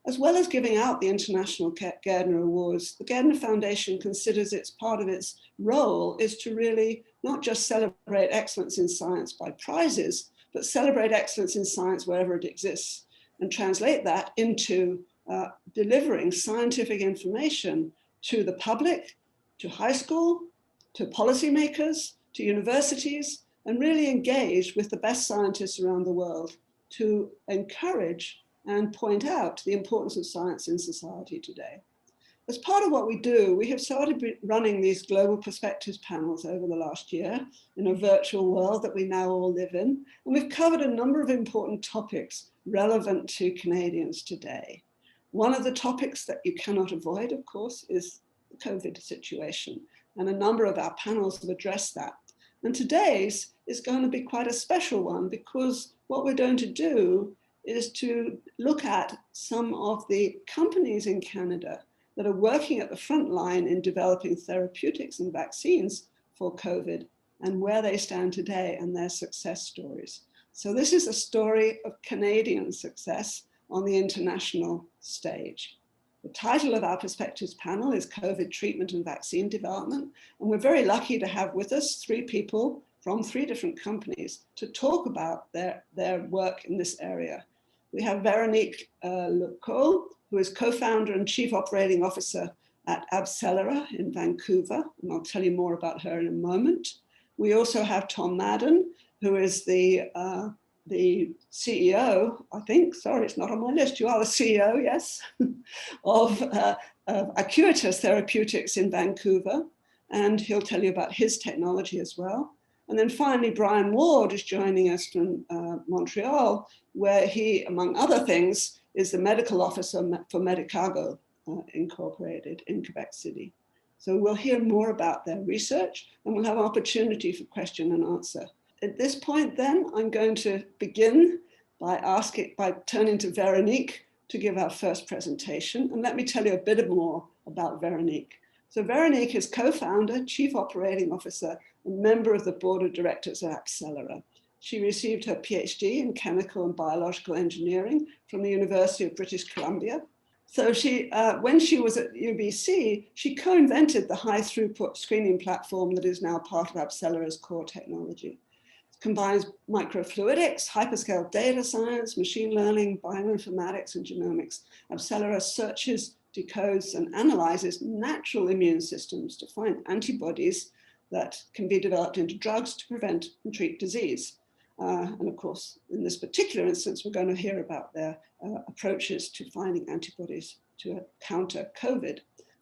As well as giving out the International Gairdner Awards, the Gairdner Foundation considers it's part of its role is to really not just celebrate excellence in science by prizes, but celebrate excellence in science wherever it exists and translate that into delivering scientific information to the public, to high school, to policymakers, to universities, and really engage with the best scientists around the world to encourage and point out the importance of science in society today. As part of what we do, we have started running these global perspectives panels over the last year in a virtual world that we now all live in. And we've covered a number of important topics relevant to Canadians today. One of the topics that you cannot avoid, of course, is the COVID situation. And a number of our panels have addressed that. And today's is going to be quite a special one because what we're going to do is to look at some of the companies in Canada that are working at the front line in developing therapeutics and vaccines for COVID and where they stand today and their success stories. So this is a story of Canadian success on the international stage. The title of our Perspectives panel is COVID Treatment and Vaccine Development. And we're very lucky to have with us 3 people from 3 different companies to talk about their work in this area. We have Véronique Lecault, who is co-founder and chief operating officer at AbCellera in Vancouver, and I'll tell you more about her in a moment. We also have Tom Madden, who is the CEO, I think, sorry, it's not on my list, you are the CEO, yes, of Acuitas Therapeutics in Vancouver, and he'll tell you about his technology as well. And then finally, Brian Ward is joining us from Montreal, where he, among other things, is the medical officer for Medicago Incorporated in Quebec City. So we'll hear more about their research and we'll have an opportunity for question and answer. At this point then, I'm going to begin by turning to Véronique to give our first presentation. And let me tell you a bit more about Véronique. So Véronique is co-founder, chief operating officer, and member of the board of directors at AbCellera. She received her PhD in chemical and biological engineering from the University of British Columbia. So when she was at UBC, she co-invented the high throughput screening platform that is now part of AbCellera's core technology. It combines microfluidics, hyperscale data science, machine learning, bioinformatics, and genomics. AbCellera searches, decodes, and analyzes natural immune systems to find antibodies that can be developed into drugs to prevent and treat disease. And of course, in this particular instance, we're going to hear about their approaches to finding antibodies to counter COVID.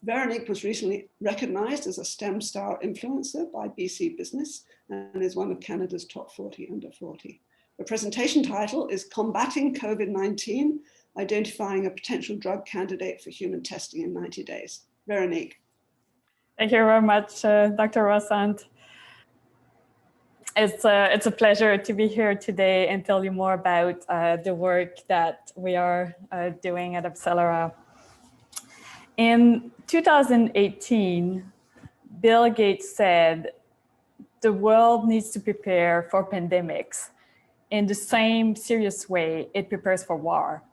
Véronique was recently recognized as a STEM star influencer by BC Business and is one of Canada's top 40 under 40. The presentation title is Combating COVID-19, Identifying a Potential Drug Candidate for Human Testing in 90 Days. Véronique. Thank you very much, Dr. Rossant. It's a pleasure to be here today and tell you more about the work that we are doing at AbCellera. In 2018, Bill Gates said, the world needs to prepare for pandemics in the same serious way it prepares for war.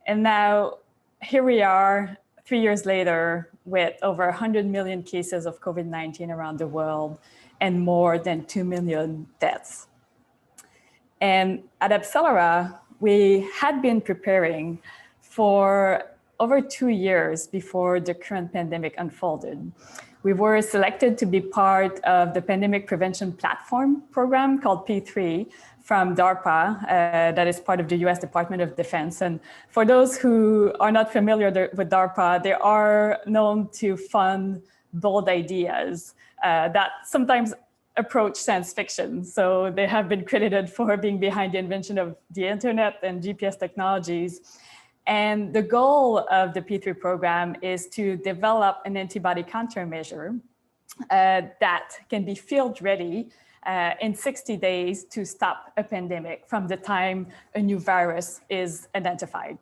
And now here we are 3 years later with over 100 million cases of COVID-19 around the world and more than 2 million deaths. And at AbCellera, we had been preparing for over 2 years before the current pandemic unfolded. We were selected to be part of the Pandemic Prevention Platform program called P3 from DARPA, that is part of the US Department of Defense. And for those who are not familiar with DARPA, they are known to fund bold ideas that sometimes approach science fiction. So they have been credited for being behind the invention of the internet and GPS technologies. And the goal of the P3 program is to develop an antibody countermeasure that can be field ready in 60 days to stop a pandemic from the time a new virus is identified.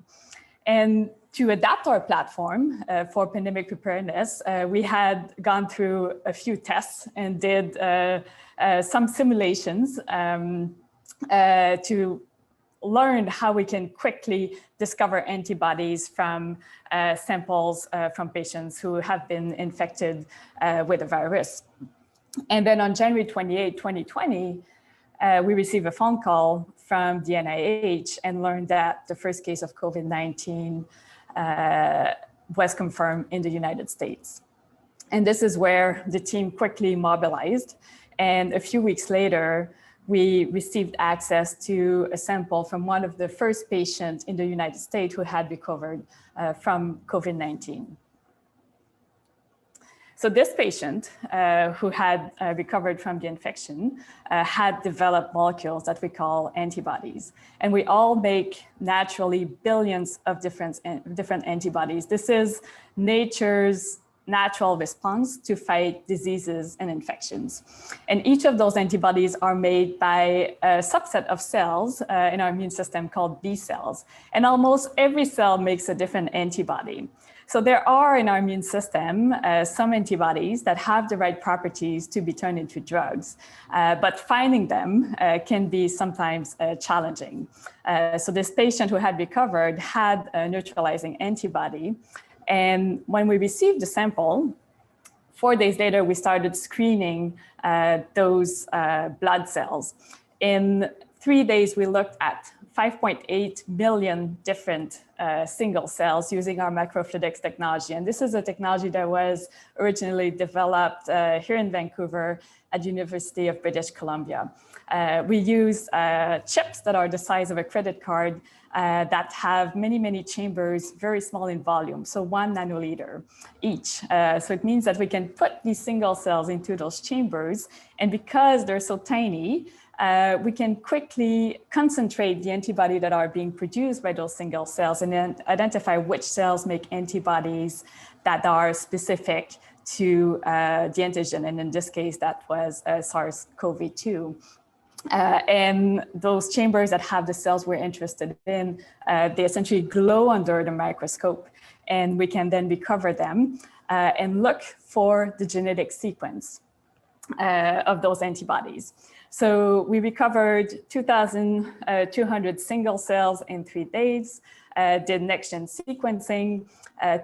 And to adapt our platform for pandemic preparedness, we had gone through a few tests and did some simulations to learned how we can quickly discover antibodies from samples from patients who have been infected with a virus. And then on January 28, 2020, we received a phone call from the NIH and learned that the first case of COVID-19 was confirmed in the United States. And this is where the team quickly mobilized. And a few weeks later, we received access to a sample from one of the first patients in the United States who had recovered from COVID-19. So this patient who had recovered from the infection had developed molecules that we call antibodies. And we all make naturally billions of different antibodies. This is nature's natural response to fight diseases and infections. And each of those antibodies are made by a subset of cells in our immune system called B cells. And almost every cell makes a different antibody. So there are in our immune system some antibodies that have the right properties to be turned into drugs, but finding them can be sometimes challenging. So this patient who had recovered had a neutralizing antibody. And when we received the sample, 4 days later, we started screening those blood cells. In 3 days, we looked at 5.8 million different single cells using our microfluidics technology. And this is a technology that was originally developed here in Vancouver at the University of British Columbia. We use chips that are the size of a credit card that have many, many chambers, very small in volume, so 1 nanoliter each. So it means that we can put these single cells into those chambers, and because they're so tiny, we can quickly concentrate the antibody that are being produced by those single cells and then identify which cells make antibodies that are specific to the antigen. And in this case, that was SARS-CoV-2. And those chambers that have the cells we're interested in, they essentially glow under the microscope, and we can then recover them and look for the genetic sequence of those antibodies. So we recovered 2,200 single cells in 3 days, did next-gen sequencing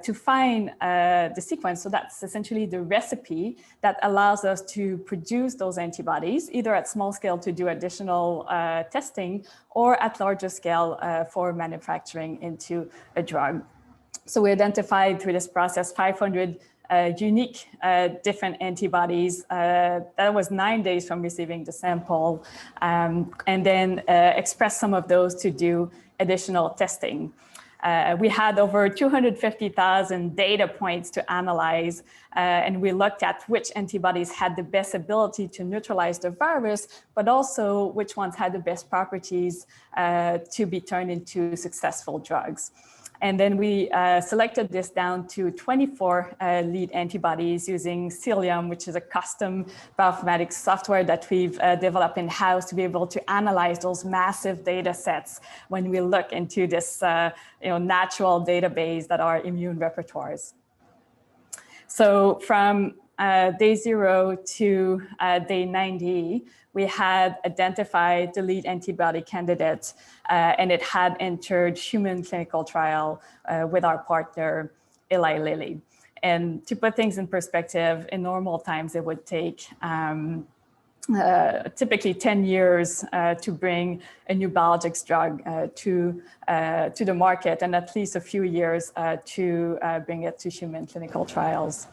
to find the sequence. So that's essentially the recipe that allows us to produce those antibodies, either at small scale to do additional testing or at larger scale for manufacturing into a drug. So we identified through this process 500 unique different antibodies. That was 9 days from receiving the sample, and then expressed some of those to do additional testing. We had over 250,000 data points to analyze, and we looked at which antibodies had the best ability to neutralize the virus, but also which ones had the best properties to be turned into successful drugs. And then we selected this down to 24 lead antibodies using Cilium, which is a custom bioinformatics software that we've developed in-house to be able to analyze those massive data sets when we look into this natural database that are immune repertoires. So from day 0 to day 90, we had identified the lead antibody candidate, and it had entered human clinical trial with our partner, Eli Lilly. And to put things in perspective, in normal times, it would take typically 10 years to bring a new biologics drug to the market, and at least a few years to bring it to human clinical trials.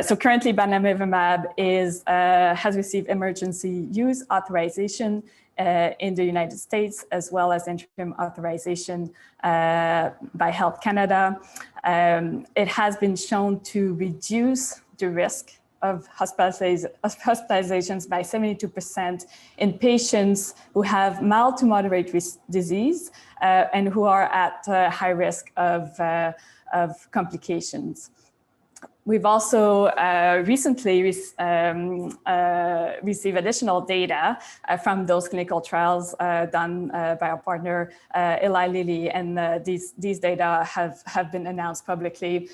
So currently, bamlanivimab has received emergency use authorization in the United States, as well as interim authorization by Health Canada. It has been shown to reduce the risk of hospitalizations by 72% in patients who have mild to moderate disease and who are at high risk of complications. We've also recently received additional data from those clinical trials done by our partner, Eli Lilly, and these data have been announced publicly,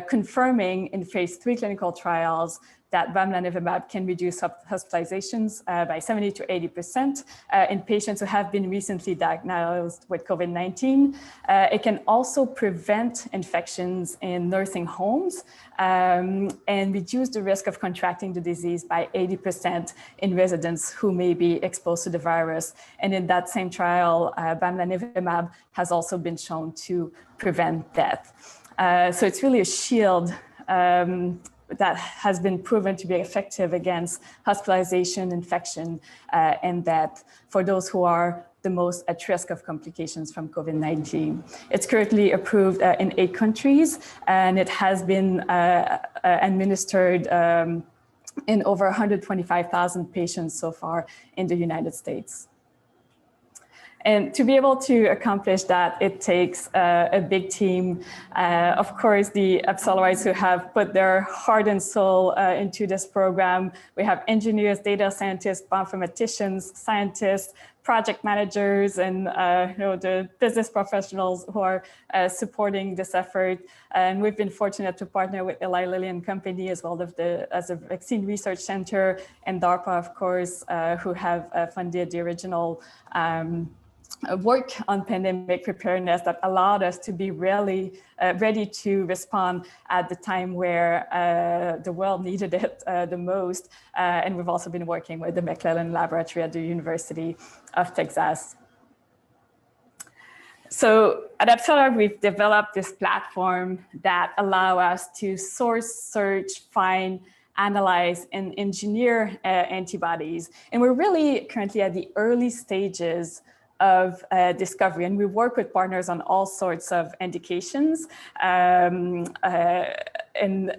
confirming in phase 3 clinical trials that bamlanivimab can reduce hospitalizations by 70 to 80% in patients who have been recently diagnosed with COVID-19. It can also prevent infections in nursing homes and reduce the risk of contracting the disease by 80% in residents who may be exposed to the virus. And in that same trial, bamlanivimab has also been shown to prevent death. So it's really a shield that has been proven to be effective against hospitalization, infection, and death for those who are the most at risk of complications from COVID-19. It's currently approved in 8 countries, and it has been administered in over 125,000 patients so far in the United States. And to be able to accomplish that, it takes a big team. Of course, the AbCellerites who have put their heart and soul into this program. We have engineers, data scientists, bioinformaticians, scientists, project managers, and the business professionals who are supporting this effort. And we've been fortunate to partner with Eli Lilly and Company as well as a Vaccine Research Center, and DARPA, of course, who have funded the original work on pandemic preparedness that allowed us to be really ready to respond at the time where the world needed it the most. And we've also been working with the McClellan Laboratory at the University of Texas. So at AbCellera, we've developed this platform that allows us to source, search, find, analyze, and engineer antibodies. And we're really currently at the early stages of discovery, and we work with partners on all sorts of indications and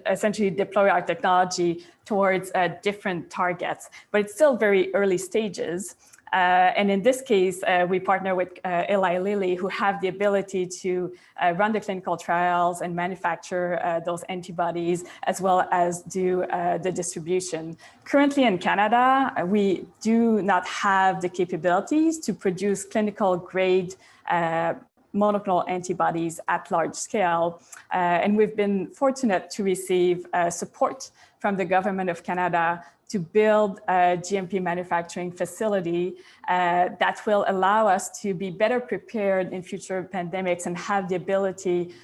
essentially deploy our technology towards different targets, but it's still very early stages. And in this case, we partner with Eli Lilly, who have the ability to run the clinical trials and manufacture those antibodies, as well as do the distribution. Currently in Canada, we do not have the capabilities to produce clinical grade monoclonal antibodies at large scale. And we've been fortunate to receive support from the government of Canada to build a GMP manufacturing facility that will allow us to be better prepared in future pandemics and have the ability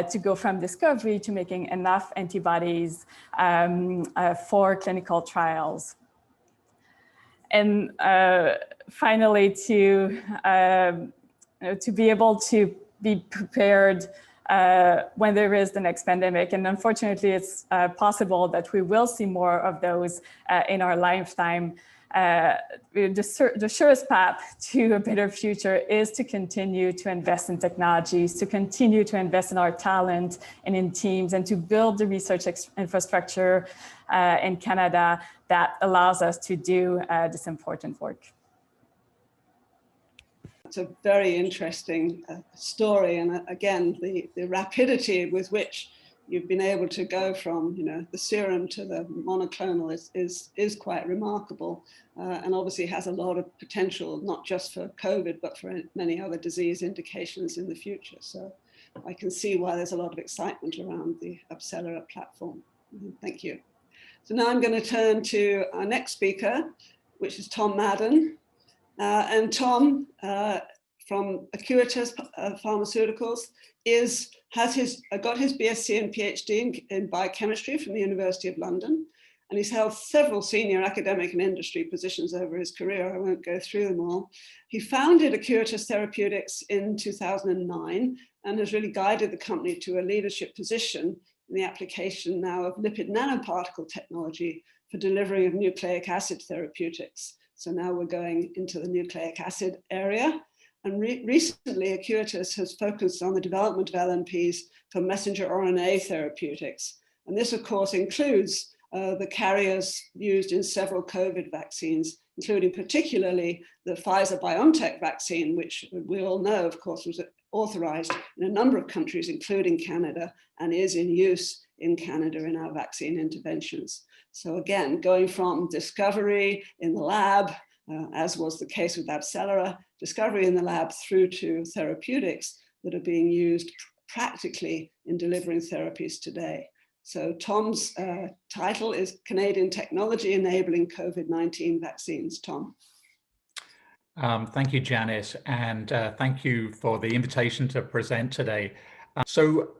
to go from discovery to making enough antibodies for clinical trials. And finally, to be able to be prepared when there is the next pandemic. And unfortunately, it's possible that we will see more of those in our lifetime. The surest path to a better future is to continue to invest in technologies, to continue to invest in our talent and in teams, and to build the research infrastructure in Canada that allows us to do this important work. It's a very interesting story, and again, the rapidity with which you've been able to go from the serum to the monoclonal is quite remarkable, and obviously has a lot of potential, not just for COVID, but for many other disease indications in the future. So I can see why there's a lot of excitement around the AbCellera platform. Thank you. So now I'm going to turn to our next speaker, which is Tom Madden. And Tom from Acuitas Pharmaceuticals got his BSc and PhD in biochemistry from the University of London, and he's held several senior academic and industry positions over his career. I won't go through them all. He founded Acuitas Therapeutics in 2009 and has really guided the company to a leadership position in the application now of lipid nanoparticle technology for delivery of nucleic acid therapeutics. So now we're going into the nucleic acid area. And recently, Acuitas has focused on the development of LNPs for messenger RNA therapeutics. And this, of course, includes the carriers used in several COVID vaccines, including particularly the Pfizer-BioNTech vaccine, which we all know, of course, was authorized in a number of countries, including Canada, and is in use in Canada in our vaccine interventions. So again, going from discovery in the lab, as was the case with AbCellera, discovery in the lab through to therapeutics that are being used practically in delivering therapies today. So Tom's title is Canadian Technology Enabling COVID-19 Vaccines. Tom. Thank you, Janice, and thank you for the invitation to present today. So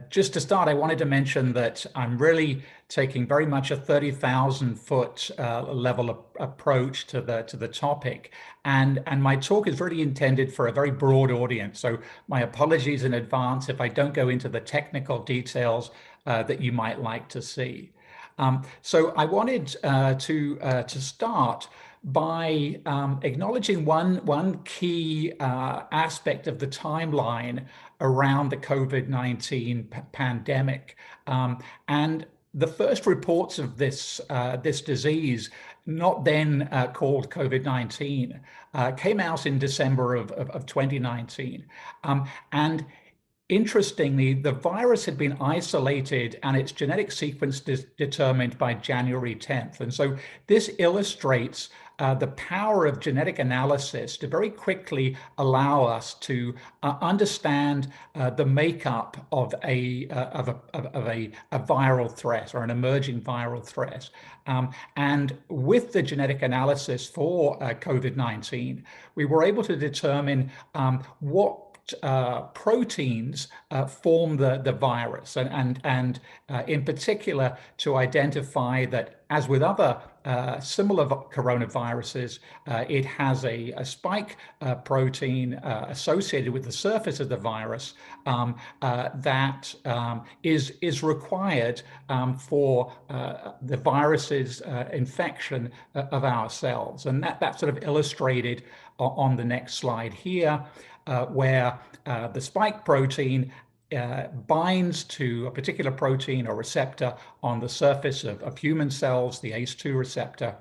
just to start, I wanted to mention that I'm really taking very much a 30,000-foot level approach to the topic, and my talk is really intended for a very broad audience. So my apologies in advance if I don't go into the technical details that you might like to see. So I wanted to start by acknowledging one key aspect of the timeline around the COVID-19 pandemic. And the first reports of this disease, not then called COVID-19, came out in December of 2019. And interestingly, the virus had been isolated and its genetic sequence determined by January 10th. And so this illustrates the power of genetic analysis to very quickly allow us to understand the makeup of a viral threat or an emerging viral threat. And with the genetic analysis for COVID-19, we were able to determine what proteins form the virus, and in particular to identify that, as with other similar coronaviruses, it has a spike protein associated with the surface of the virus that is required for the virus's infection of our cells. And that's sort of illustrated on the next slide here, where the spike protein binds to a particular protein or receptor on the surface of human cells, the ACE2 receptor.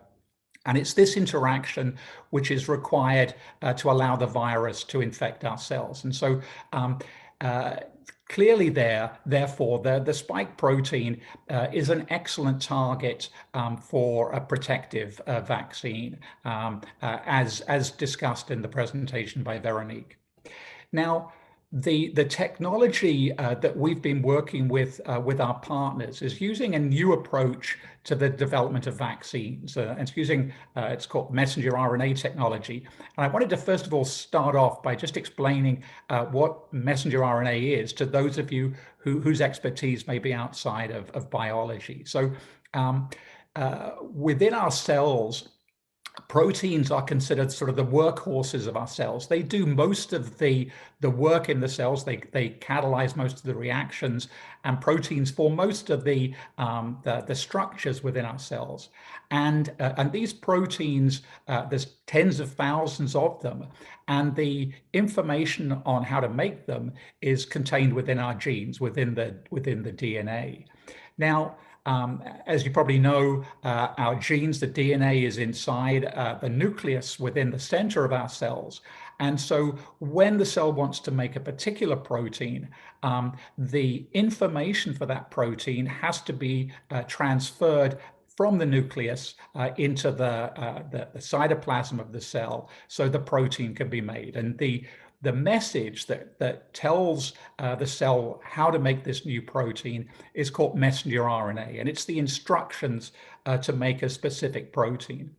And it's this interaction which is required to allow the virus to infect our cells. And so clearly therefore, the spike protein is an excellent target for a protective vaccine, as discussed in the presentation by Veronique. Now, the technology that we've been working with our partners is using a new approach to the development of vaccines. It's using, it's called messenger RNA technology. And I wanted to first of all start off by just explaining what messenger RNA is to those of you whose expertise may be outside of biology. So within our cells, proteins are considered sort of the workhorses of our cells. They do most of the work in the cells. They catalyze most of the reactions, and proteins form most of the structures within our cells. And these proteins, there's tens of thousands of them, and the information on how to make them is contained within our genes, within the DNA. Now, as you probably know, our genes, the DNA is inside the nucleus within the center of our cells. And so when the cell wants to make a particular protein, the information for that protein has to be transferred from the nucleus into the cytoplasm of the cell so the protein can be made. And the message that tells the cell how to make this new protein is called messenger RNA, and it's the instructions to make a specific protein.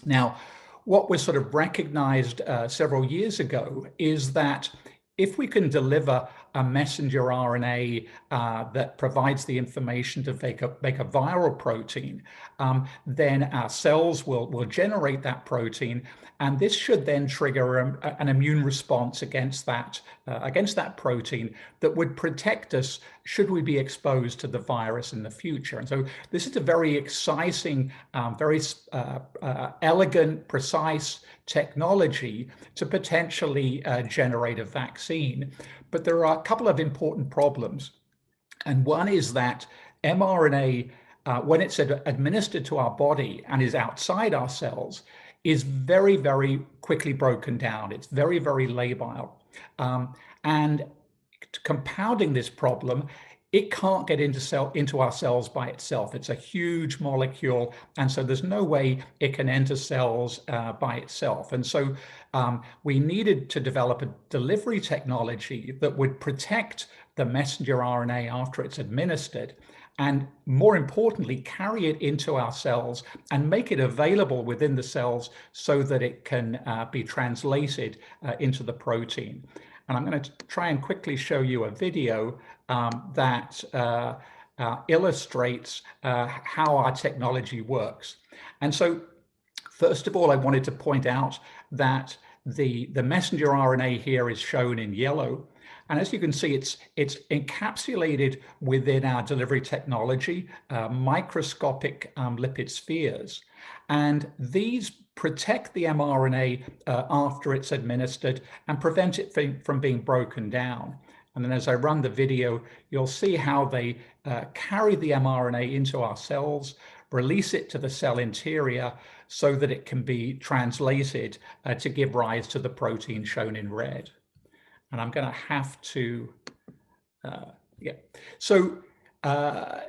Now, what was sort of recognized several years ago is that if we can deliver a messenger RNA that provides the information to make a viral protein, then our cells will generate that protein, and this should then trigger an immune response against that protein that would protect us should we be exposed to the virus in the future. And so this is a very exciting, very elegant, precise technology to potentially generate a vaccine. But there are a couple of important problems. And one is that mRNA, when it's administered to our body and is outside our cells, is very, very quickly broken down. It's very, very labile. And compounding this problem, it can't get into our cells by itself. It's a huge molecule, and so there's no way it can enter cells by itself. And so we needed to develop a delivery technology that would protect the messenger RNA after it's administered, and more importantly, carry it into our cells and make it available within the cells so that it can be translated into the protein. And I'm going to try and quickly show you a video that illustrates how our technology works. And so, first of all, I wanted to point out that the messenger RNA here is shown in yellow. And as you can see, it's encapsulated within our delivery technology, microscopic lipid spheres. And these protect the mRNA after it's administered and prevent it from being broken down. And then as I run the video, you'll see how they carry the mRNA into our cells, release it to the cell interior so that it can be translated to give rise to the protein shown in red. And I'm going to have to, So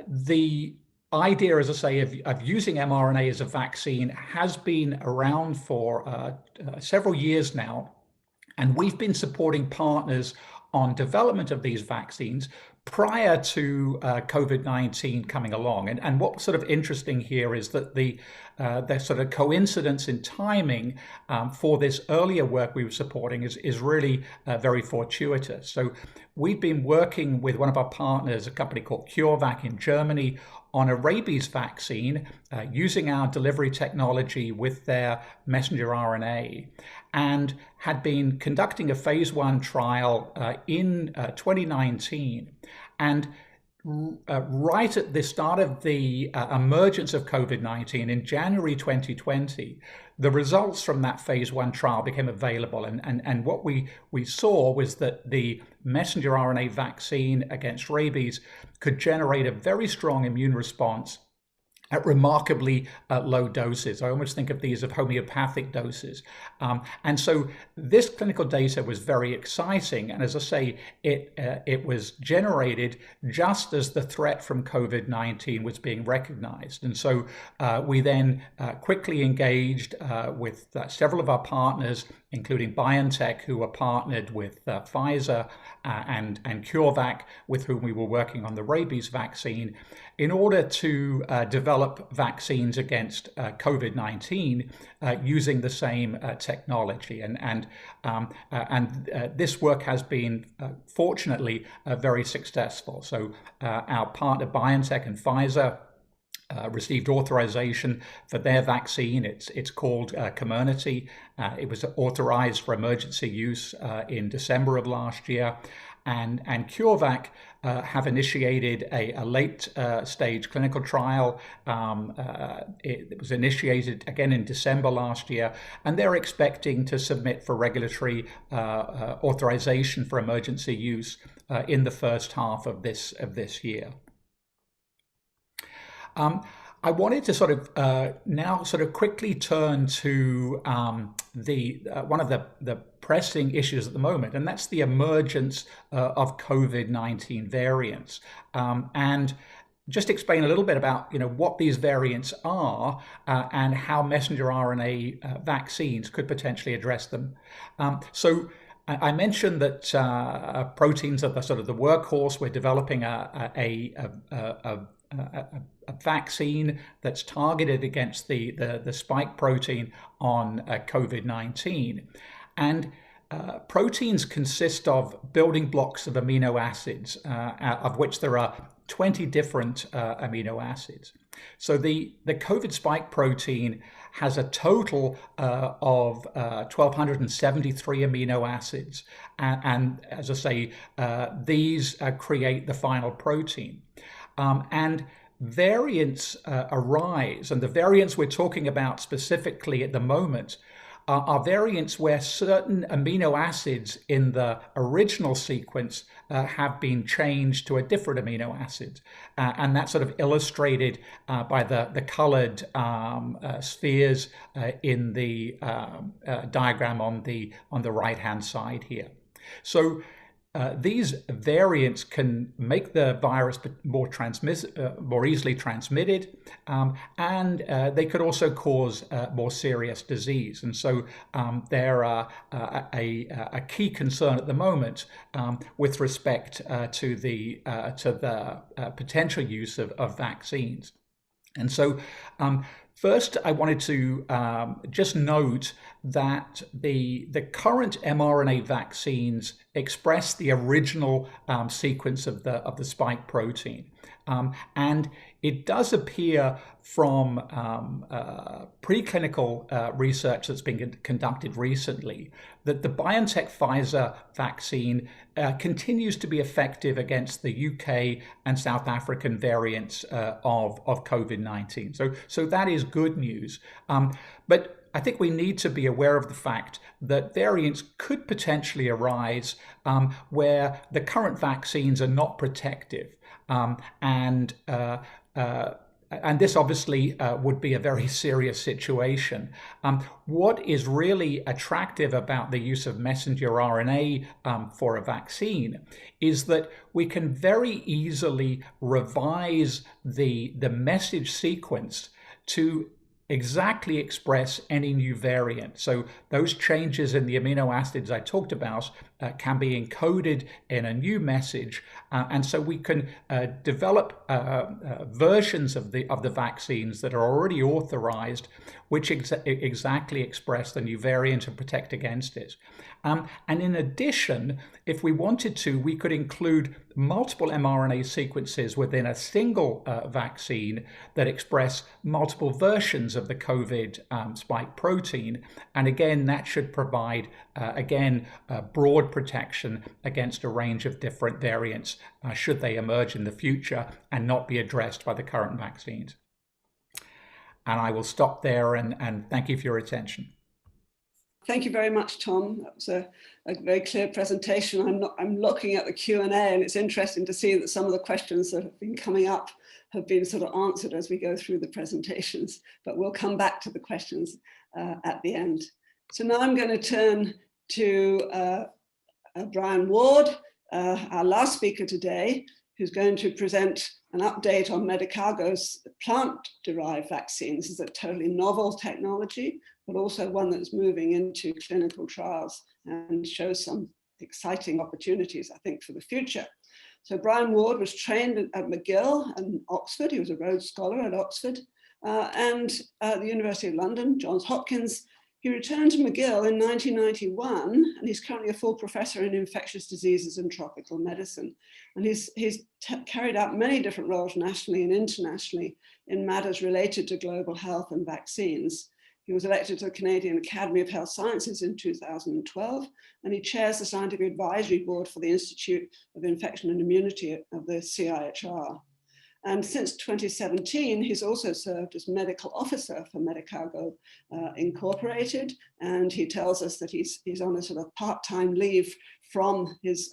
the idea, as I say, of using mRNA as a vaccine has been around for several years now. And we've been supporting partners on development of these vaccines prior to COVID-19 coming along. And what's sort of interesting here is that the sort of coincidence in timing for this earlier work we were supporting is really very fortuitous. So we've been working with one of our partners, a company called CureVac in Germany, on a rabies vaccine using our delivery technology with their messenger RNA, and had been conducting a phase 1 trial in 2019. And right at the start of the emergence of COVID-19 in January 2020, the results from that phase 1 trial became available. And what we saw was that the messenger RNA vaccine against rabies could generate a very strong immune response at remarkably low doses. I almost think of these as homeopathic doses. And so this clinical data was very exciting. And as I say, it was generated just as the threat from COVID-19 was being recognized. And so we then quickly engaged with several of our partners, including BioNTech, who were partnered with Pfizer and CureVac, with whom we were working on the rabies vaccine, in order to develop vaccines against COVID-19 using the same technology. And this work has been, fortunately, very successful. So our partner BioNTech and Pfizer received authorization for their vaccine. It's called Comirnaty. It was authorized for emergency use in December of last year. And CureVac have initiated a late stage clinical trial. It was initiated again in December last year, and they're expecting to submit for regulatory authorization for emergency use in the first half of this year. I wanted to sort of now sort of quickly turn to one of the pressing issues at the moment, and that's the emergence of COVID-19 variants, and just explain a little bit about what these variants are and how messenger RNA vaccines could potentially address them. So I mentioned that proteins are the sort of the workhorse. We're developing a vaccine that's targeted against the spike protein on COVID-19. And proteins consist of building blocks of amino acids, of which there are 20 different amino acids. So the COVID spike protein has a total of 1,273 amino acids. And as I say, these create the final protein. And variants arise, and the variants we're talking about specifically at the moment are variants where certain amino acids in the original sequence have been changed to a different amino acid. And that's sort of illustrated by the colored spheres in the diagram on the right-hand side here. So these variants can make the virus more easily transmitted, and they could also cause more serious disease. And so they're a key concern at the moment with respect to the potential use of vaccines. And so first, I wanted to just note that the current mRNA vaccines express the original sequence of the spike protein. And it does appear from preclinical research that's been conducted recently that the BioNTech-Pfizer vaccine continues to be effective against the UK and South African variants of COVID-19. So that is good news. But I think we need to be aware of the fact that variants could potentially arise where the current vaccines are not protective. And this obviously would be a very serious situation. What is really attractive about the use of messenger RNA for a vaccine is that we can very easily revise the message sequence to exactly express any new variant. So those changes in the amino acids I talked about can be encoded in a new message, and so we can develop versions of the vaccines that are already authorized, which exactly express the new variant and protect against it. And in addition, if we wanted to, we could include multiple mRNA sequences within a single vaccine that express multiple versions of the COVID spike protein. And again, that should provide, broad protection against a range of different variants should they emerge in the future and not be addressed by the current vaccines. And I will stop there and thank you for your attention. Thank you very much, Tom. That was a very clear presentation. I'm looking at the Q&A, and it's interesting to see that some of the questions that have been coming up have been sort of answered as we go through the presentations, but we'll come back to the questions at the end. So now I'm going to turn to Brian Ward, our last speaker today, who's going to present an update on Medicago's plant-derived vaccines. This is a totally novel technology, but also one that's moving into clinical trials and shows some exciting opportunities, I think, for the future. So Brian Ward was trained at McGill and Oxford. He was a Rhodes Scholar at Oxford and at the University of London, Johns Hopkins. He returned to McGill in 1991, and he's currently a full professor in infectious diseases and tropical medicine. And he's carried out many different roles nationally and internationally in matters related to global health and vaccines. He was elected to the Canadian Academy of Health Sciences in 2012, and he chairs the Scientific Advisory Board for the Institute of Infection and Immunity of the CIHR. And since 2017, he's also served as medical officer for Medicago Incorporated. And he tells us that he's on a sort of part-time leave from his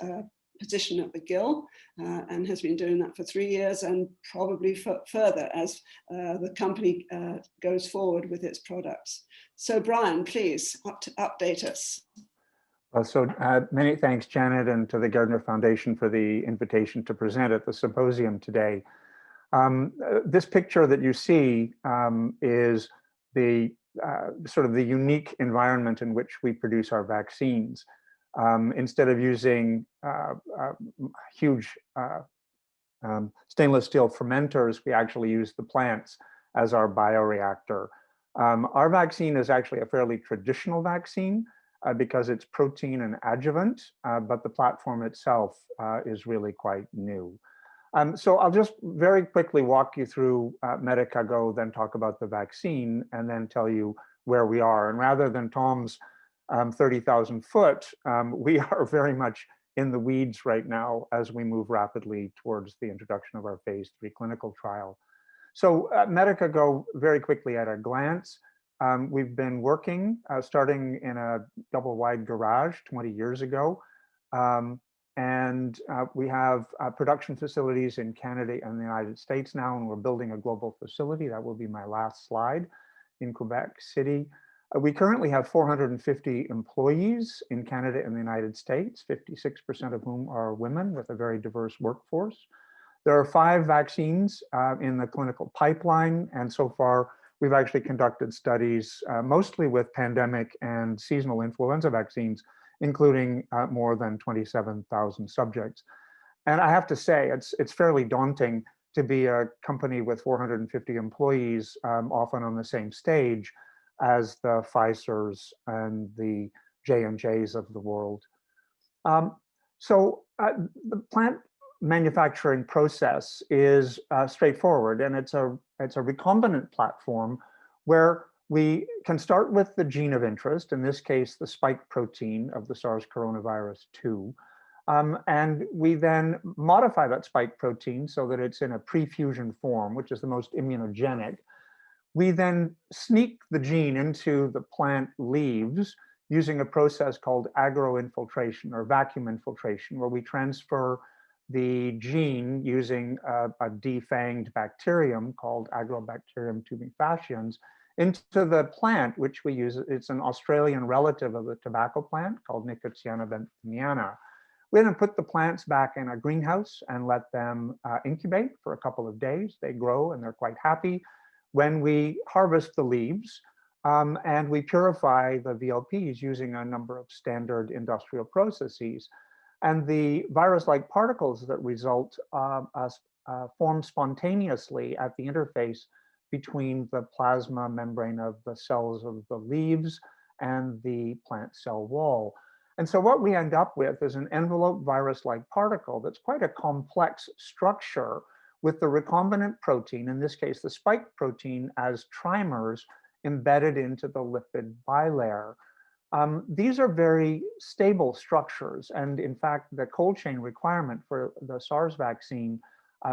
position at McGill and has been doing that for 3 years and probably further as the company goes forward with its products. So Brian, please update us. Well, so many thanks, Janet, and to the Gardner Foundation for the invitation to present at the symposium today. This picture that you see is the sort of the unique environment in which we produce our vaccines. Instead of using huge stainless steel fermenters, we actually use the plants as our bioreactor. Our vaccine is actually a fairly traditional vaccine because it's protein and adjuvant, but the platform itself is really quite new. So I'll just very quickly walk you through Medicago, then talk about the vaccine, and then tell you where we are. And rather than Tom's 30,000 foot, we are very much in the weeds right now as we move rapidly towards the introduction of our phase 3 clinical trial. So Medicago, very quickly at a glance, we've been working, starting in a double-wide garage 20 years ago. And we have production facilities in Canada and the United States now, and we're building a global facility. That will be my last slide in Quebec City. We currently have 450 employees in Canada and the United States, 56% of whom are women with a very diverse workforce. There are 5 vaccines in the clinical pipeline, and so far we've actually conducted studies mostly with pandemic and seasonal influenza vaccines, including more than 27,000 subjects. And I have to say, it's fairly daunting to be a company with 450 employees, often on the same stage as the Pfizers and the J&Js of the world. The plant manufacturing process is straightforward, and it's a recombinant platform where we can start with the gene of interest, in this case, the spike protein of the SARS coronavirus 2. And we then modify that spike protein so that it's in a pre-fusion form, which is the most immunogenic. We then sneak the gene into the plant leaves using a process called agroinfiltration or vacuum infiltration, where we transfer the gene using a defanged bacterium called Agrobacterium tumefaciens into the plant, which we use. It's an Australian relative of the tobacco plant called Nicotiana benthamiana. We then put the plants back in a greenhouse and let them incubate for a couple of days. They grow and they're quite happy. When we harvest the leaves and we purify the VLPs using a number of standard industrial processes, and the virus-like particles that result form spontaneously at the interface between the plasma membrane of the cells of the leaves and the plant cell wall. And so what we end up with is an envelope virus-like particle that's quite a complex structure with the recombinant protein, in this case, the spike protein, as trimers embedded into the lipid bilayer. These are very stable structures. And in fact, the cold chain requirement for the SARS vaccine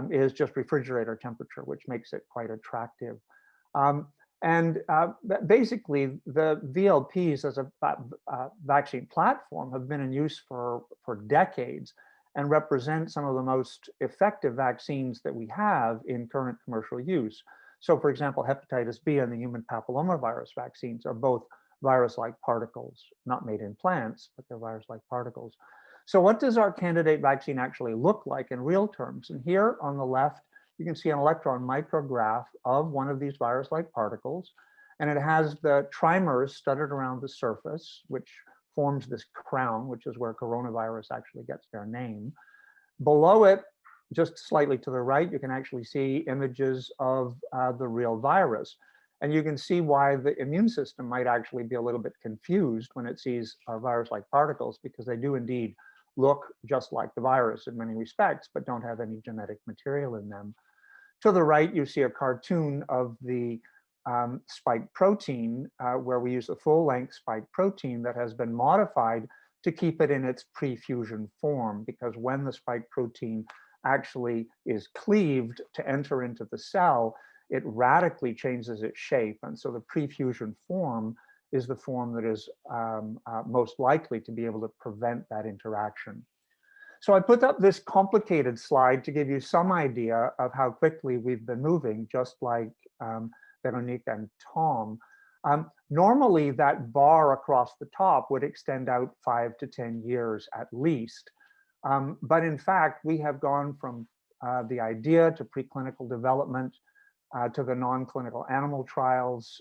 is just refrigerator temperature, which makes it quite attractive. Basically, the VLPs as a vaccine platform have been in use for decades and represent some of the most effective vaccines that we have in current commercial use. So for example, hepatitis B and the human papillomavirus vaccines are both virus-like particles, not made in plants, but they're virus-like particles. So what does our candidate vaccine actually look like in real terms? And here on the left, you can see an electron micrograph of one of these virus-like particles, and it has the trimers studded around the surface, which forms this crown, which is where coronavirus actually gets their name. Below it, just slightly to the right, you can actually see images of the real virus. And you can see why the immune system might actually be a little bit confused when it sees virus-like particles, because they do indeed look just like the virus in many respects, but don't have any genetic material in them. To the right, you see a cartoon of the spike protein, where we use a full-length spike protein that has been modified to keep it in its pre-fusion form, because when the spike protein actually is cleaved to enter into the cell, it radically changes its shape. And so the pre-fusion form is the form that is most likely to be able to prevent that interaction. So I put up this complicated slide to give you some idea of how quickly we've been moving, just like Véronique and Tom. Normally, that bar across the top would extend out 5 to 10 years at least. But in fact, we have gone from the idea to preclinical development to the non-clinical animal trials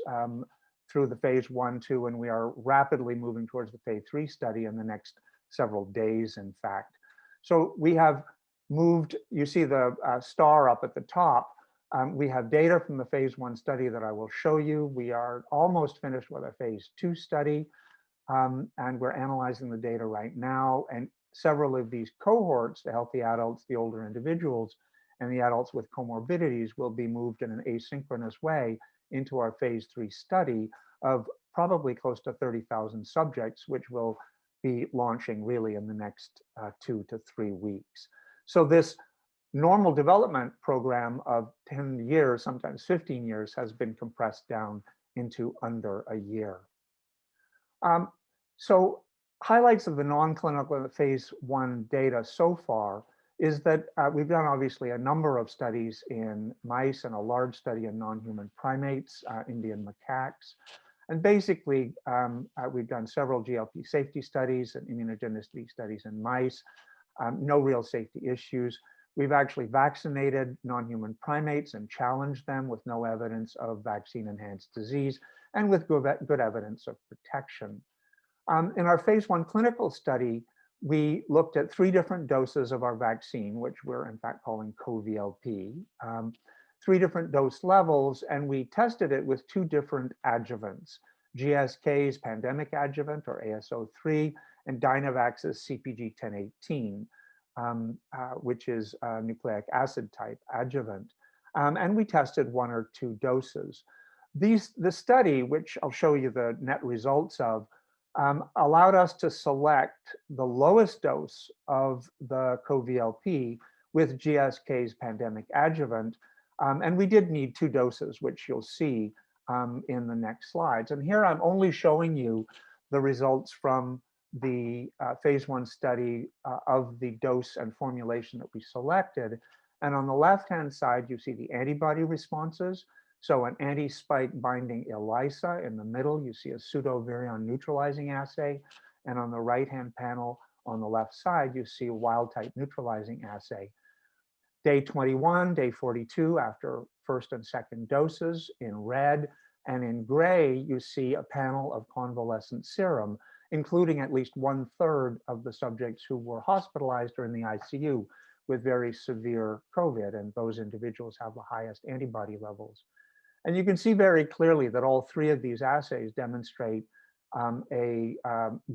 through the phase 1, 2, and we are rapidly moving towards the phase 3 study in the next several days, in fact. So we have moved, you see the star up at the top. We have data from the phase 1 study that I will show you. We are almost finished with a phase 2 study, and we're analyzing the data right now. And several of these cohorts, the healthy adults, the older individuals, and the adults with comorbidities will be moved in an asynchronous way into our phase 3 study of probably close to 30,000 subjects, which will be launching really in the next 2 to 3 weeks. So this normal development program of 10 years, sometimes 15 years, has been compressed down into under a year. So highlights of the non-clinical phase 1 data so far is that we've done obviously a number of studies in mice and a large study in non-human primates, Indian macaques. And basically, we've done several GLP safety studies and immunogenicity studies in mice, no real safety issues. We've actually vaccinated non-human primates and challenged them with no evidence of vaccine-enhanced disease and with good evidence of protection. In our phase 1 clinical study, we looked at 3 different doses of our vaccine, which we're in fact calling co-VLP, 3 different dose levels, and we tested it with 2 different adjuvants, GSK's pandemic adjuvant, or AS03, and Dynavax's CpG 1018, which is a nucleic acid type adjuvant. And we tested 1 or 2 doses. The study, which I'll show you the net results of, allowed us to select the lowest dose of the co-VLP with GSK's pandemic adjuvant. And we did need 2 doses, which you'll see in the next slides. And here I'm only showing you the results from the phase 1 study of the dose and formulation that we selected. And on the left-hand side, you see the antibody responses. So an anti-spike binding ELISA. In the middle, you see a pseudo-virion neutralizing assay. And on the right-hand panel, on the left side, you see a wild-type neutralizing assay. Day 21, day 42, after first and second doses in red, and in gray, you see a panel of convalescent serum, including at least 1/3 of the subjects who were hospitalized or in the ICU with very severe COVID, and those individuals have the highest antibody levels. And you can see very clearly that all 3 of these assays demonstrate a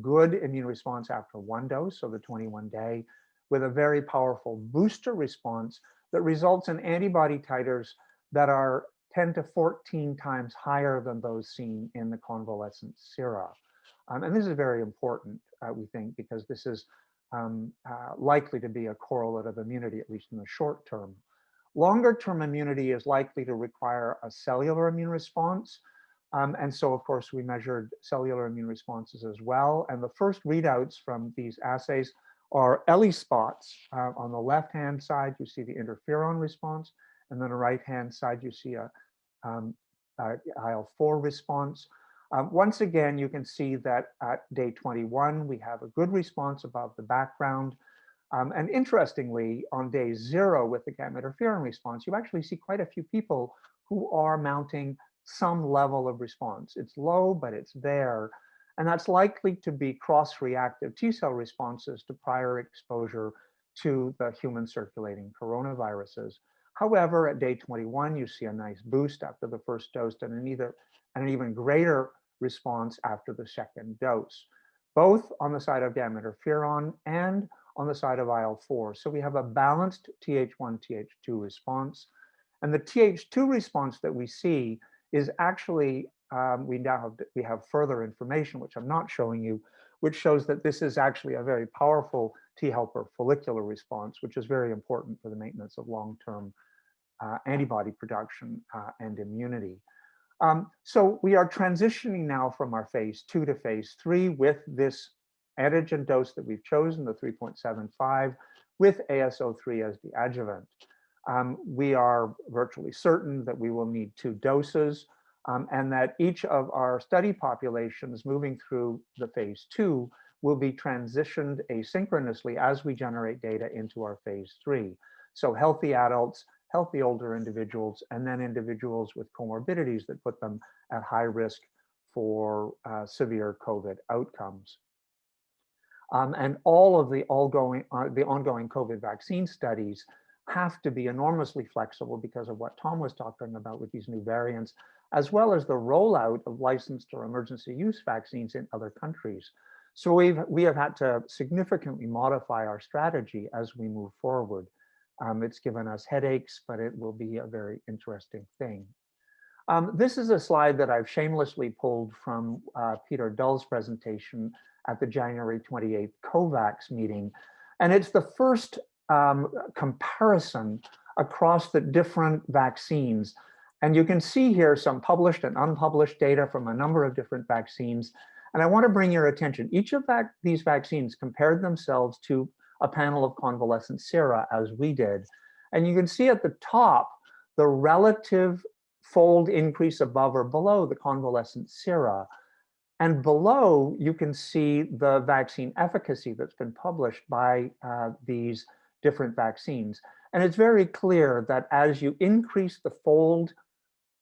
good immune response after 1 dose, so the 21-day, with a very powerful booster response that results in antibody titers that are 10 to 14 times higher than those seen in the convalescent sera. And this is very important, we think, because this is likely to be a correlate of immunity, at least in the short term. Longer-term immunity is likely to require a cellular immune response. And so, of course, we measured cellular immune responses as well. And the first readouts from these assays are ELISpots. On the left-hand side, you see the interferon response. And then on the right-hand side, you see a IL-4 response. Once again, you can see that at day 21, we have a good response above the background. And interestingly, on day 0 with the gamma interferon response, you actually see quite a few people who are mounting some level of response. It's low, but it's there. And that's likely to be cross-reactive T-cell responses to prior exposure to the human circulating coronaviruses. However, at day 21, you see a nice boost after the first dose and an even greater response after the second dose, both on the side of gamma interferon and on the side of IL-4. So we have a balanced Th1, Th2 response. And the Th2 response that we see is actually, we have further information, which I'm not showing you, which shows that this is actually a very powerful T helper follicular response, which is very important for the maintenance of long-term antibody production and immunity. So we are transitioning now from our phase 2 to phase 3 with this antigen dose that we've chosen, the 3.75, with AS03 as the adjuvant. We are virtually certain that we will need 2 doses and that each of our study populations moving through the phase 2 will be transitioned asynchronously as we generate data into our phase 3. So healthy adults, healthy older individuals, and then individuals with comorbidities that put them at high risk for severe COVID outcomes. And all of the ongoing COVID vaccine studies have to be enormously flexible because of what Tom was talking about with these new variants, as well as the rollout of licensed or emergency use vaccines in other countries. So we have had to significantly modify our strategy as we move forward. It's given us headaches, but it will be a very interesting thing. This is a slide that I've shamelessly pulled from Peter Dull's presentation at the January 28th COVAX meeting. And it's the first comparison across the different vaccines. And you can see here some published and unpublished data from a number of different vaccines. And I want to bring your attention. Each of these vaccines compared themselves to a panel of convalescent sera, as we did. And you can see at the top the relative fold increase above or below the convalescent sera. And below, you can see the vaccine efficacy that's been published by these different vaccines. And it's very clear that as you increase the fold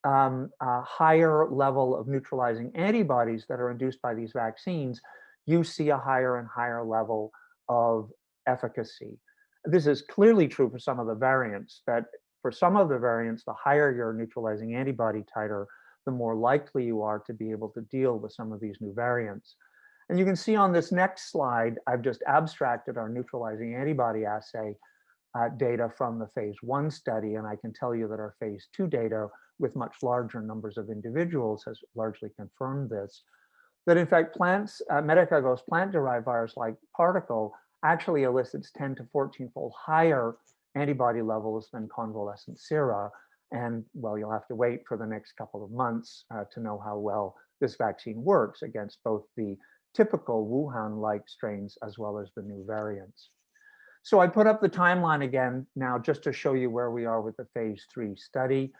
higher level of neutralizing antibodies that are induced by these vaccines, you see a higher and higher level of efficacy. This is clearly true for some of the variants, that for some of the variants, the higher your neutralizing antibody titer, the more likely you are to be able to deal with some of these new variants. And you can see on this next slide, I've just abstracted our neutralizing antibody assay data from the phase 1 study, and I can tell you that our phase 2 data with much larger numbers of individuals has largely confirmed this, that in fact Medicago's plant-derived virus-like particle actually elicits 10 to 14-fold higher antibody levels than convalescent sera. And well, you'll have to wait for the next couple of months to know how well this vaccine works against both the typical Wuhan-like strains as well as the new variants. So I put up the timeline again now just to show you where we are with the phase 3 study.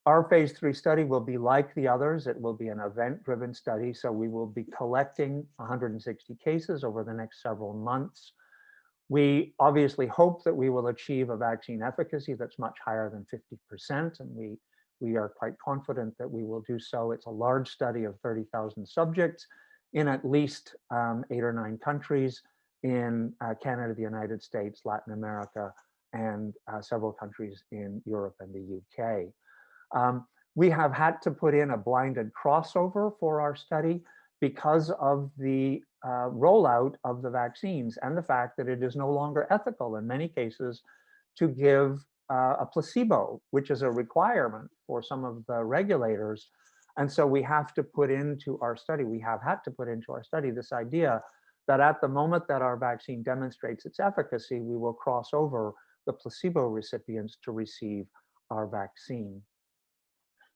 Our phase 3 study will be like the others. It will be an event-driven study. So we will be collecting 160 cases over the next several months. We obviously hope that we will achieve a vaccine efficacy that's much higher than 50%, and we are quite confident that we will do so. It's a large study of 30,000 subjects in at least 8 or 9 countries in Canada, the United States, Latin America, and several countries in Europe and the UK. We have had to put in a blinded crossover for our study because of the rollout of the vaccines and the fact that it is no longer ethical in many cases to give a placebo, which is a requirement for some of the regulators. And so we have to put into our study, we have had to put into our study this idea that at the moment that our vaccine demonstrates its efficacy, we will cross over the placebo recipients to receive our vaccine.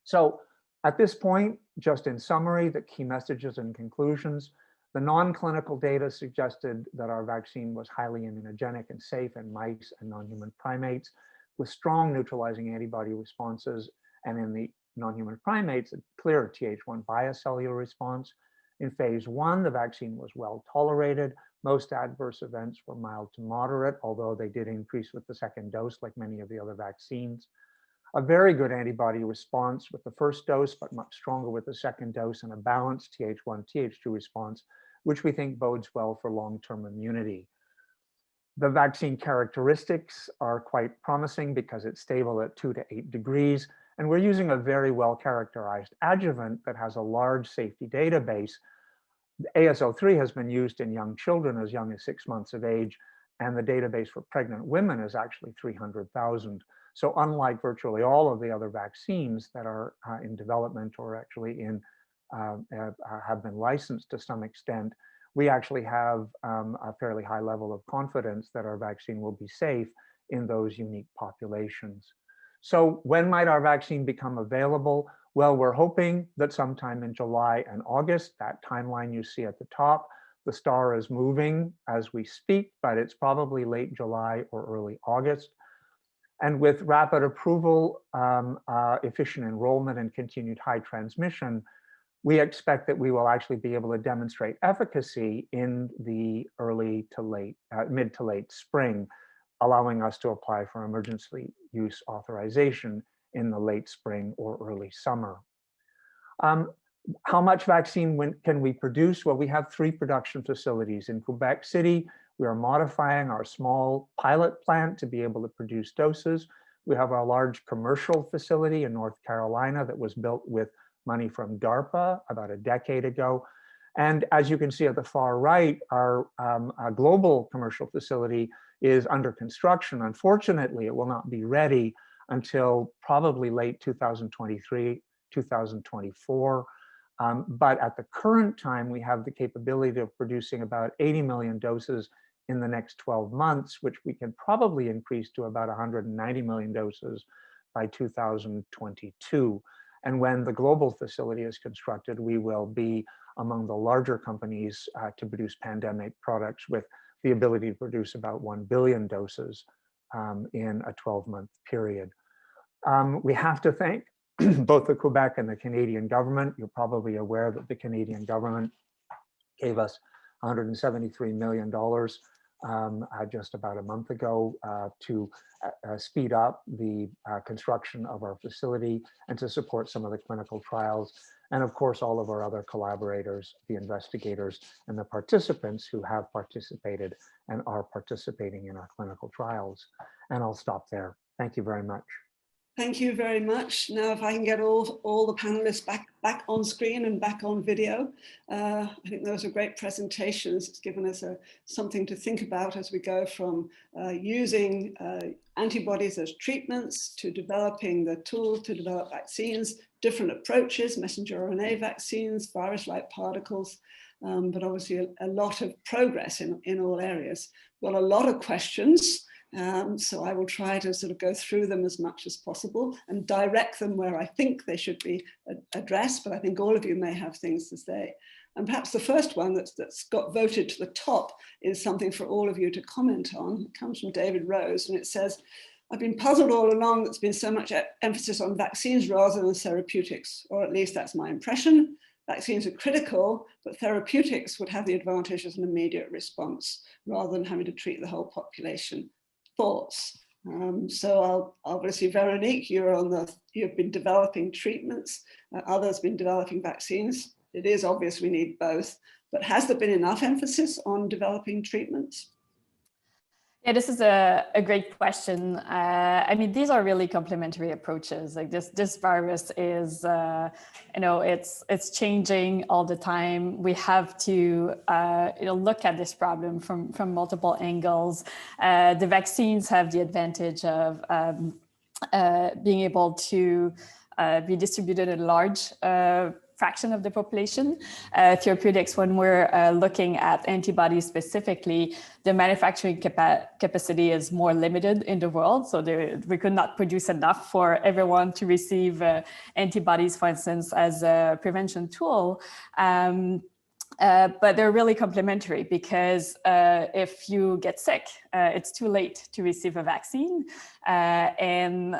So at this point, just in summary, the key messages and conclusions, the non-clinical data suggested that our vaccine was highly immunogenic and safe in mice and non-human primates with strong neutralizing antibody responses, and in the non-human primates, a clear Th1 biocellular response. In phase 1, the vaccine was well tolerated. Most adverse events were mild to moderate, although they did increase with the second dose, like many of the other vaccines. A very good antibody response with the first dose, but much stronger with the second dose, and a balanced Th1, Th2 response, which we think bodes well for long-term immunity. The vaccine characteristics are quite promising because it's stable at 2 to 8 degrees, and we're using a very well-characterized adjuvant that has a large safety database. AS03 has been used in young children as young as 6 months of age, and the database for pregnant women is actually 300,000. So unlike virtually all of the other vaccines that are in development or actually have been licensed to some extent, we actually have a fairly high level of confidence that our vaccine will be safe in those unique populations. So when might our vaccine become available? Well, we're hoping that sometime in July and August. That timeline you see at the top, the star is moving as we speak, but it's probably late July or early August. And with rapid approval, efficient enrollment, and continued high transmission, we expect that we will actually be able to demonstrate efficacy in the early to late, mid to late spring, allowing us to apply for emergency use authorization in the late spring or early summer. How much vaccine can we produce? Well, we have 3 production facilities. In Quebec City, we are modifying our small pilot plant to be able to produce doses. We have our large commercial facility in North Carolina that was built with money from DARPA about a decade ago. And as you can see at the far right, our global commercial facility is under construction. Unfortunately, it will not be ready until probably late 2023, 2024. But at the current time, we have the capability of producing about 80 million doses in the next 12 months, which we can probably increase to about 190 million doses by 2022. And when the global facility is constructed, we will be among the larger companies to produce pandemic products with the ability to produce about 1 billion doses in a 12-month period. We have to thank both the Quebec and the Canadian government. You're probably aware that the Canadian government gave us $173 million just about a month ago to speed up the construction of our facility and to support some of the clinical trials. And of course, all of our other collaborators, the investigators and the participants who have participated and are participating in our clinical trials. And I'll stop there. Thank you very much. Thank you very much. Now, if I can get all the panelists back on screen and back on video. I think those are great presentations. It's given us something to think about as we go from using antibodies as treatments to developing the tools to develop vaccines, different approaches, messenger RNA vaccines, virus-like particles, but obviously a lot of progress in all areas. Well, a lot of questions. So I will try to sort of go through them as much as possible and direct them where I think they should be addressed, but I think all of you may have things to say. And perhaps the first one that's got voted to the top is something for all of you to comment on. It comes from David Rose, and it says, I've been puzzled all along there's been so much emphasis on vaccines rather than therapeutics, or at least that's my impression. Vaccines are critical, but therapeutics would have the advantage as an immediate response rather than having to treat the whole population. Thoughts? So I'll obviously, Veronique, you've been developing treatments, others been developing vaccines. It is obvious we need both, but has there been enough emphasis on developing treatments? Yeah, this is a great question. I mean, these are really complementary approaches. Like this virus is, it's changing all the time. We have to, look at this problem from multiple angles. The vaccines have the advantage of being able to be distributed at large fraction of the population. Therapeutics, when we're looking at antibodies specifically, the manufacturing capacity is more limited in the world. So we could not produce enough for everyone to receive antibodies, for instance, as a prevention tool. But they're really complementary because if you get sick, it's too late to receive a vaccine. And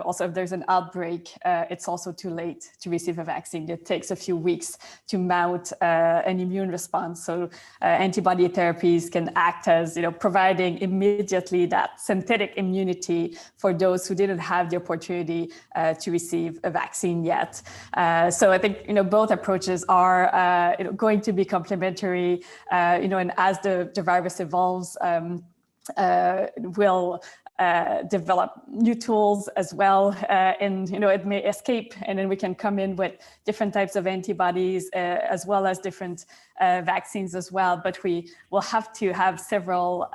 also if there's an outbreak, it's also too late to receive a vaccine. It takes a few weeks to mount an immune response. So antibody therapies can act as, providing immediately that synthetic immunity for those who didn't have the opportunity to receive a vaccine yet. So I think, both approaches are going to be complementary, and as the virus evolves, we'll develop new tools as well, and it may escape, and then we can come in with different types of antibodies as well as different vaccines as well. But we will have to have several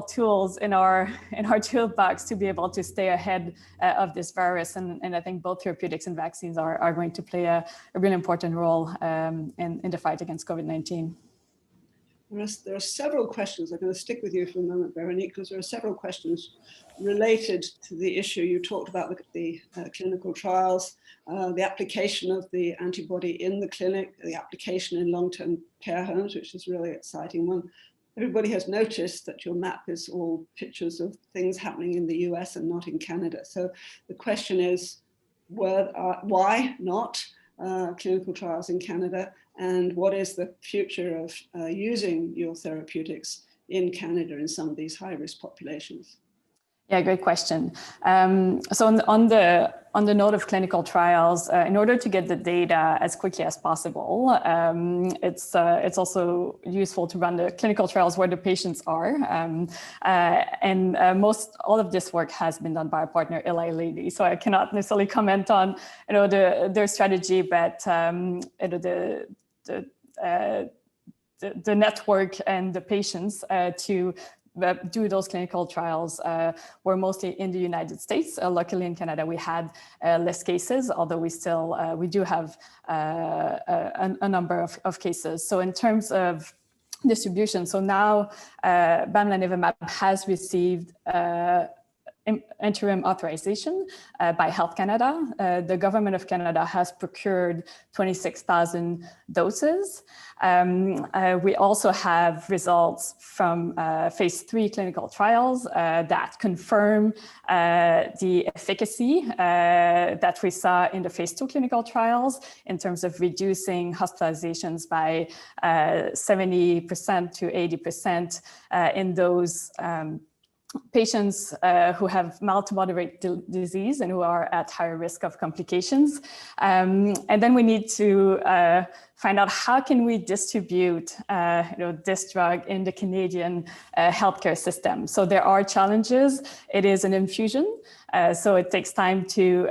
tools in our toolbox to be able to stay ahead of this virus, and I think both therapeutics and vaccines are going to play a really important role in the fight against COVID-19. There are several questions. I'm going to stick with you for a moment, Veronique, because there are several questions related to the issue. You talked about the clinical trials, the application of the antibody in the clinic, the application in long-term care homes, which is a really exciting one. Everybody has noticed that your map is all pictures of things happening in the US and not in Canada. So the question is, why not clinical trials in Canada? And what is the future of using your therapeutics in Canada in some of these high-risk populations? Yeah, great question. So on the note of clinical trials, in order to get the data as quickly as possible, it's also useful to run the clinical trials where the patients are. And all of this work has been done by our partner Eli Lilly. So I cannot necessarily comment on their strategy, but the network and the patients to do those clinical trials were mostly in the United States. Luckily in Canada, we had less cases, although we do have a number of cases. So in terms of distribution, so now bamlanivimab has received interim authorization by Health Canada. The government of Canada has procured 26,000 doses. We also have results from phase 3 clinical trials that confirm the efficacy that we saw in the phase 2 clinical trials in terms of reducing hospitalizations by 70% to 80% in those patients who have mild to moderate disease and who are at higher risk of complications. And then we need to find out how can we distribute this drug in the Canadian healthcare system. So there are challenges. It is an infusion, so it takes time to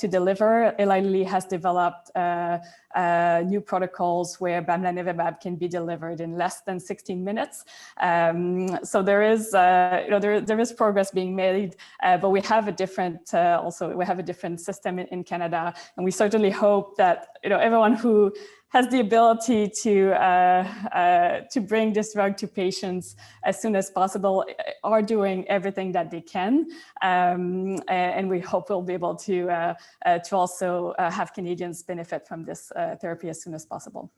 deliver. Eli Lilly has developed new protocols where bamlanivimab can be delivered in less than 16 minutes. So there is, there is progress being made, but we have a different, we have a different system in Canada, and we certainly hope that everyone who has the ability to bring this drug to patients as soon as possible are doing everything that they can, and we hope we'll be able to also have Canadians benefit from this therapy as soon as possible.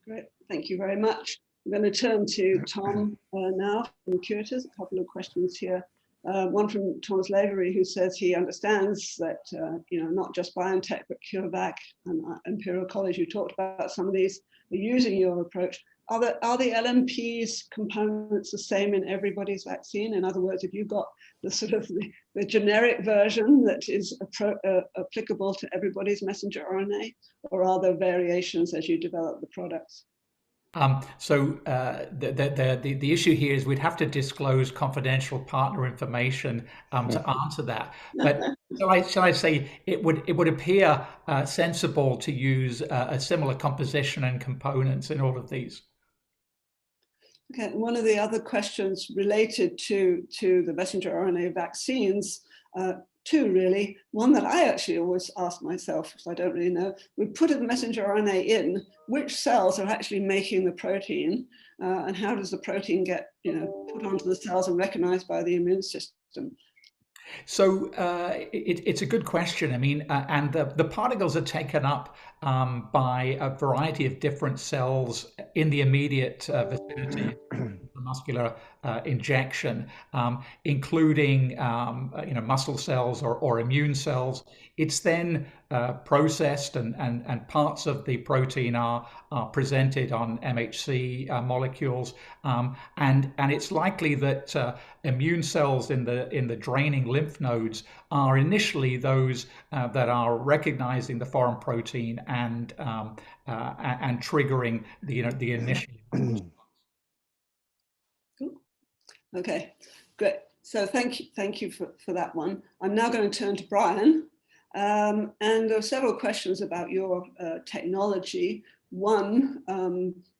Great, thank you very much. I'm going to turn to Tom now from Acuitas. A couple of questions here. One from Thomas Lavery, who says he understands that, not just BioNTech, but CureVac and Imperial College, you talked about some of these, are using your approach. Are the LNPs components the same in everybody's vaccine? In other words, have you got the sort of the generic version that is applicable to everybody's messenger RNA, or are there variations as you develop the products? The issue here is we'd have to disclose confidential partner information to answer that. But shall I say it would appear sensible to use a similar composition and components in all of these. Okay, one of the other questions related to the messenger RNA vaccines, two really. One that I actually always ask myself, because I don't really know, we put a messenger RNA in, which cells are actually making the protein, and how does the protein get put onto the cells and recognized by the immune system? So it's a good question. I mean, and the particles are taken up by a variety of different cells in the immediate vicinity of the muscular injection, including muscle cells or immune cells. It's then processed, and parts of the protein are presented on MHC molecules, and it's likely that immune cells in the draining lymph nodes are initially those that are recognizing the foreign protein and triggering the initial. Cool. Okay, great. So thank you for that one. I'm now going to turn to Brian, and there are several questions about your technology. One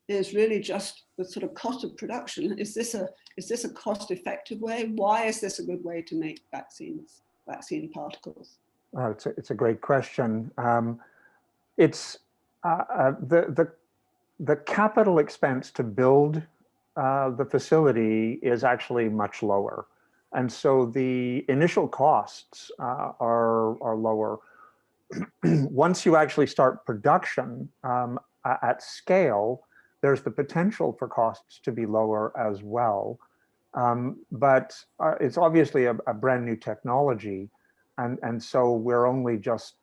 is really just the sort of cost of production. Is this a cost-effective way? Why is this a good way to make vaccine particles? It's a great question. It's the capital expense to build the facility is actually much lower, and so the initial costs are lower. Once you actually start production at scale, there's the potential for costs to be lower as well. But it's obviously a brand new technology, and so we're only just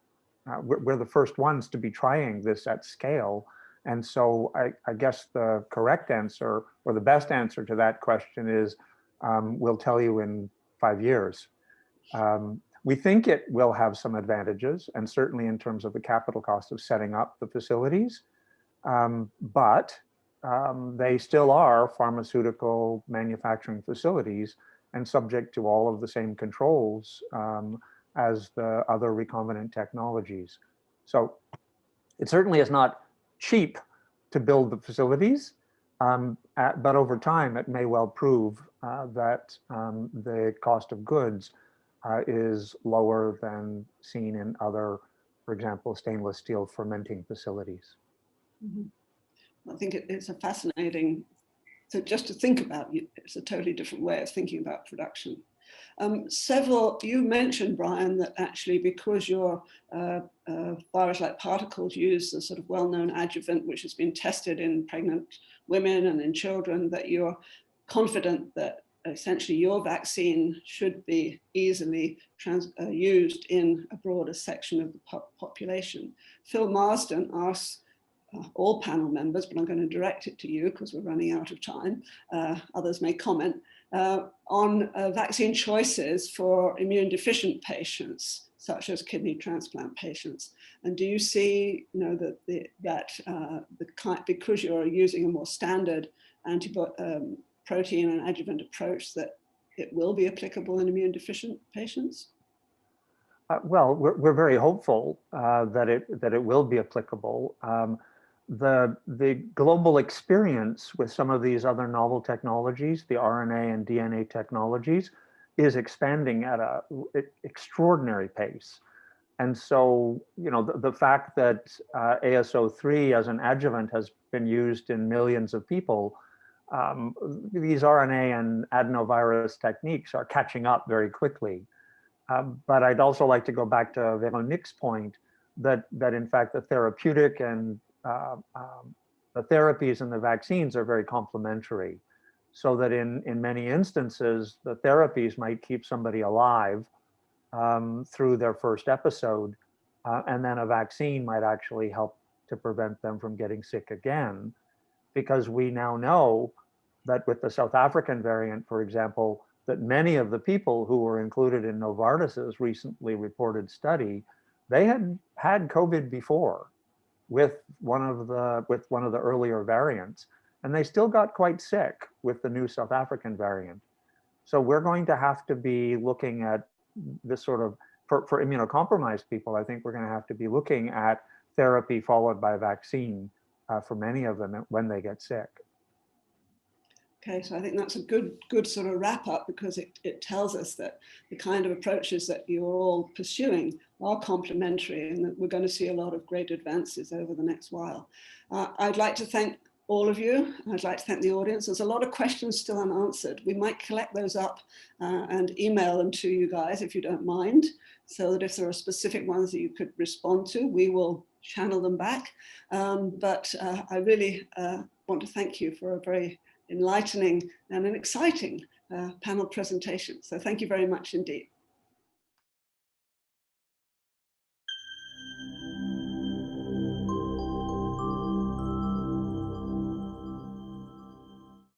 we're the first ones to be trying this at scale. And so I guess the correct answer, or the best answer to that question, is we'll tell you in 5 years. We think it will have some advantages, and certainly in terms of the capital cost of setting up the facilities, but they still are pharmaceutical manufacturing facilities and subject to all of the same controls as the other recombinant technologies. So it certainly is not cheap to build the facilities, but over time it may well prove that the cost of goods is lower than seen in other, for example, stainless steel fermenting facilities. Mm-hmm. I think it's a fascinating, so just to think about, it's a totally different way of thinking about production. You mentioned, Brian, that actually because your virus-like particles use the sort of well-known adjuvant, which has been tested in pregnant women and in children, that you're confident that essentially your vaccine should be easily used in a broader section of the population. Phil Marsden asks all panel members, but I'm going to direct it to you because we're running out of time. Others may comment on vaccine choices for immune deficient patients, such as kidney transplant patients. And do you see, because you're using a more standard protein and adjuvant approach, that it will be applicable in immune deficient patients? Well, we're very hopeful that it will be applicable. The global experience with some of these other novel technologies, the RNA and DNA technologies, is expanding at an extraordinary pace. And so, the fact that AS03 as an adjuvant has been used in millions of people, these RNA and adenovirus techniques are catching up very quickly. But I'd also like to go back to Véronique's point that in fact the therapeutic and the therapies and the vaccines are very complementary, so that in many instances the therapies might keep somebody alive through their first episode, and then a vaccine might actually help to prevent them from getting sick again, because we now know that with the South African variant, for example, that many of the people who were included in Novartis's recently reported study, they had COVID before with one of the earlier variants, and they still got quite sick with the new South African variant. So we're going to have to be looking at this sort of, for immunocompromised people, I think we're going to have to be looking at therapy followed by vaccine for many of them when they get sick. Okay, so I think that's a good sort of wrap up, because it tells us that the kind of approaches that you're all pursuing are complementary, and that we're going to see a lot of great advances over the next while. I'd like to thank all of you. I'd like to thank the audience. There's a lot of questions still unanswered. We might collect those up and email them to you guys if you don't mind, so that if there are specific ones that you could respond to, we will channel them back. But I really want to thank you for a very enlightening and an exciting panel presentation. So thank you very much indeed.